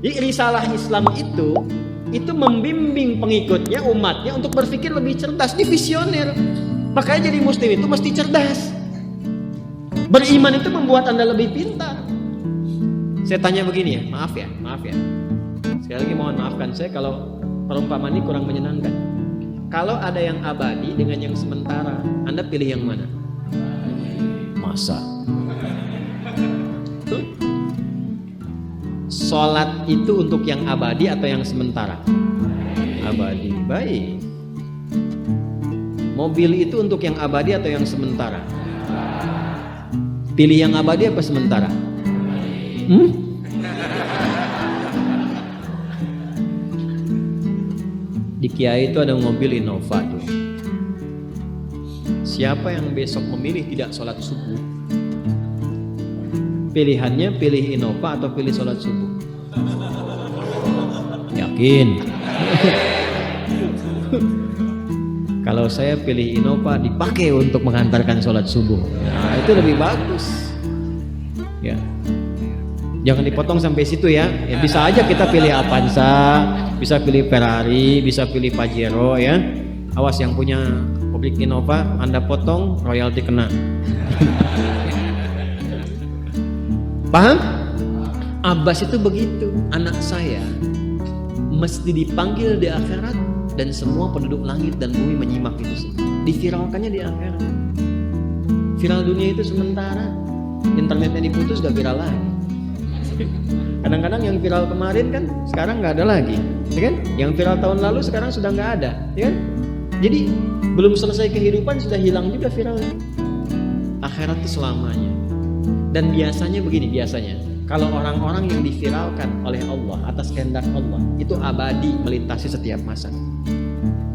Jadi risalah Islam itu membimbing pengikutnya, umatnya untuk berpikir lebih cerdas, ini visioner. Makanya jadi muslim itu mesti cerdas. Beriman itu membuat Anda lebih pintar. Saya tanya begini ya, maaf ya. Sekali lagi mohon maafkan saya kalau perumpamaan ini kurang menyenangkan. Kalau ada yang abadi dengan yang sementara, Anda pilih yang mana? Masa? Sholat itu untuk yang abadi atau yang sementara? Abadi. Baik. Mobil itu untuk yang abadi atau yang sementara? Pilih yang abadi apa sementara? Di Kiai itu ada mobil Innova tuh. Siapa yang besok memilih tidak sholat subuh, pilihannya pilih Innova atau pilih sholat subuh? Yakin? Kalau saya pilih Innova dipakai untuk mengantarkan sholat subuh, nah itu lebih bagus. Ya, jangan dipotong sampai situ ya. Ya bisa aja kita pilih Avanza, bisa pilih Ferrari, bisa pilih Pajero ya. Awas yang punya publik Innova, Anda potong royalti kena. Paham? Abbas itu begitu. Anak saya mesti dipanggil di akhirat dan semua penduduk langit dan bumi menyimak itu semua. Diviralkannya di akhirat. Viral dunia itu sementara. Internetnya diputus gak viral lagi. Kadang-kadang yang viral kemarin kan sekarang nggak ada lagi, ya kan? Yang viral tahun lalu sekarang sudah nggak ada, ya kan? Jadi belum selesai kehidupan sudah hilang juga viralnya. Akhirat itu selamanya. Dan biasanya begini, kalau orang-orang yang diviralkan oleh Allah atas kehendak Allah itu abadi melintasi setiap masa.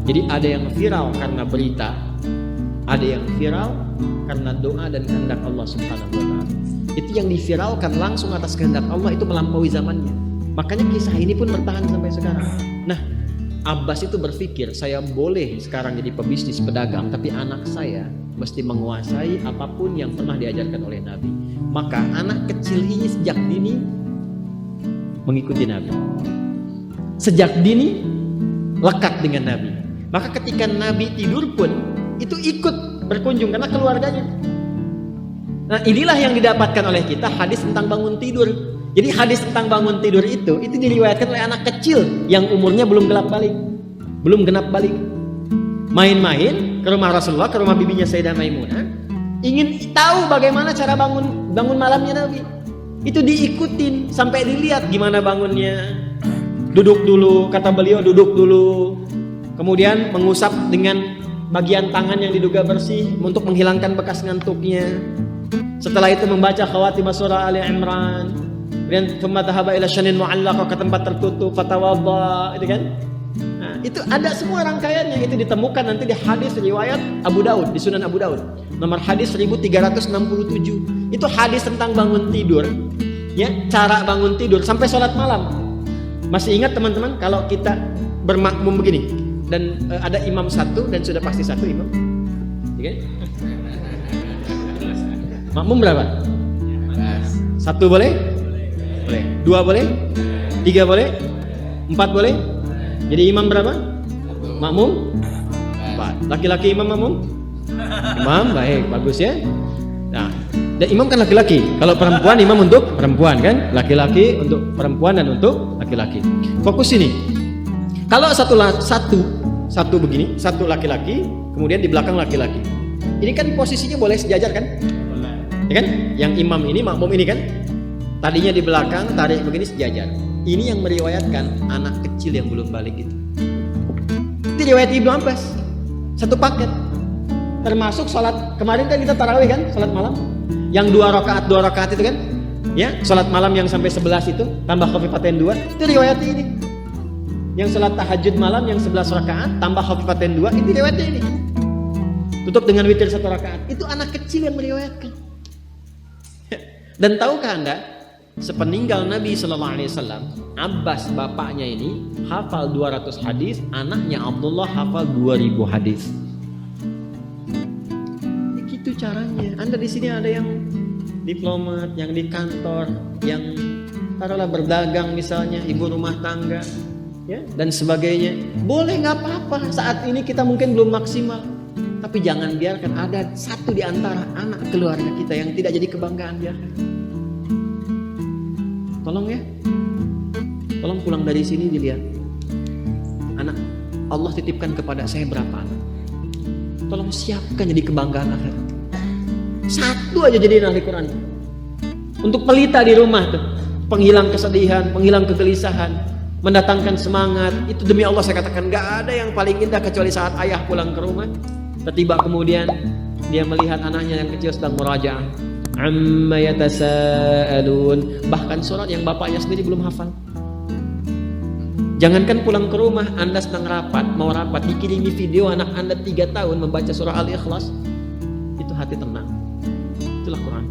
Jadi ada yang viral karena berita, ada yang viral karena doa dan kehendak Allah Subhanahu wa Ta'ala. Itu yang diviralkan langsung atas kehendak Allah itu melampaui zamannya. Makanya kisah ini pun bertahan sampai sekarang. Nah, Abbas itu berpikir, saya boleh sekarang jadi pebisnis pedagang, tapi anak saya mesti menguasai apapun yang pernah diajarkan oleh Nabi. Maka anak kecil ini sejak dini mengikuti Nabi. Sejak dini lekat dengan Nabi. Maka ketika Nabi tidur pun itu ikut berkunjung karena keluarganya. Nah, inilah yang didapatkan oleh kita hadis tentang bangun tidur. Jadi hadis tentang bangun tidur itu diriwayatkan oleh anak kecil yang umurnya belum genap balik. Main-main ke rumah Rasulullah, ke rumah bibinya Sayyidah Maimunah, ingin tahu bagaimana cara bangun malamnya Nabi. Itu diikutin sampai dilihat gimana bangunnya. Duduk dulu, kata beliau, duduk dulu. Kemudian mengusap dengan bagian tangan yang diduga bersih untuk menghilangkan bekas ngantuknya. Setelah itu membaca khawatimah surah Ali Imran. Kemudian thumma dhahaba ila syanin mu'allaq, ke tempat tertutup, fatawadda, itu kan? Nah, itu ada semua rangkaiannya. Itu ditemukan nanti di hadis riwayat Abu Daud, di Sunan Abu Daud. Nomor hadis 1367. Itu hadis tentang bangun tidur. Ya, cara bangun tidur sampai sholat malam. Masih ingat teman-teman kalau kita bermakmum begini dan ada imam satu dan sudah pasti satu imam. Ya kan? Makmum berapa? Satu boleh? Boleh. Dua boleh? Tiga boleh? Empat boleh? Jadi imam berapa? Makmum? Empat. Laki-laki imam makmum? Imam, baik, bagus ya. Nah, dan imam kan laki-laki. Kalau perempuan imam untuk perempuan kan? Laki-laki untuk perempuan dan untuk laki-laki. Fokus ini. Kalau satu begini, satu laki-laki, kemudian di belakang laki-laki. Ini kan posisinya boleh sejajar kan? Ya kan? Yang imam ini, makmum ini kan? Tadinya di belakang, tarik begini sejajar. Ini yang meriwayatkan anak kecil yang belum balik itu. Itu riwayat Ibnu Abbas. Satu paket. Termasuk sholat, kemarin kan kita tarawih kan? Sholat malam. Yang dua rakaat itu kan? Ya, sholat malam yang sampai 11 itu, tambah khafifatain 2. Itu riwayat ini. Yang sholat tahajud malam yang 11 rakaat, tambah khafifatain 2. Itu riwayatnya ini. Tutup dengan witir 1 rakaat. Itu anak kecil yang meriwayatkan. Dan tahukah Anda, sepeninggal Nabi SAW, Abbas bapaknya ini hafal 200 hadis, anaknya Abdullah hafal 2000 hadis. Begitu caranya. Anda di sini ada yang diplomat, yang di kantor, yang taruhlah berdagang misalnya, ibu rumah tangga, ya, dan sebagainya. Boleh, nggak apa-apa. Saat ini kita mungkin belum maksimal, tapi jangan biarkan ada satu di antara anak keluarga kita yang tidak jadi kebanggaan dia. Tolong ya, tolong pulang dari sini dilihat anak Allah titipkan kepada saya berapa anak. Tolong siapkan jadi kebanggaan akhirat. Satu aja jadi ahli Quran. Untuk pelita di rumah tuh, penghilang kesedihan, penghilang kegelisahan, mendatangkan semangat. Itu demi Allah saya katakan, gak ada yang paling indah kecuali saat ayah pulang ke rumah. Tiba kemudian dia melihat anaknya yang kecil sedang murajaah. Amma yatasaalun. Bahkan surat yang bapaknya sendiri belum hafal. Jangankan pulang ke rumah, Anda sedang mau rapat, dikirimi video anak Anda 3 tahun membaca surah Al-Ikhlas, itu hati tenang. Itulah Quran.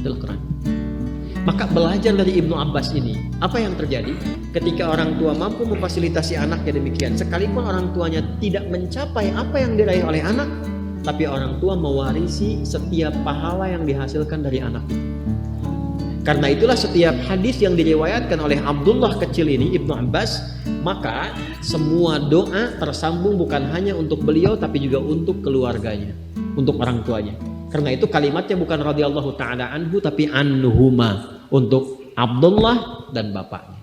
Itulah Quran. Maka belajar dari Ibnu Abbas ini, apa yang terjadi ketika orang tua mampu memfasilitasi anaknya demikian, sekalipun orang tuanya tidak mencapai apa yang diraih oleh anak, tapi orang tua mewarisi setiap pahala yang dihasilkan dari anak. Karena itulah setiap hadis yang diriwayatkan oleh Abdullah kecil ini, Ibnu Abbas, maka semua doa tersambung bukan hanya untuk beliau tapi juga untuk keluarganya, untuk orang tuanya. Karena itu kalimatnya bukan radhiyallahu ta'ala anhu tapi anhuma, untuk Abdullah dan bapaknya.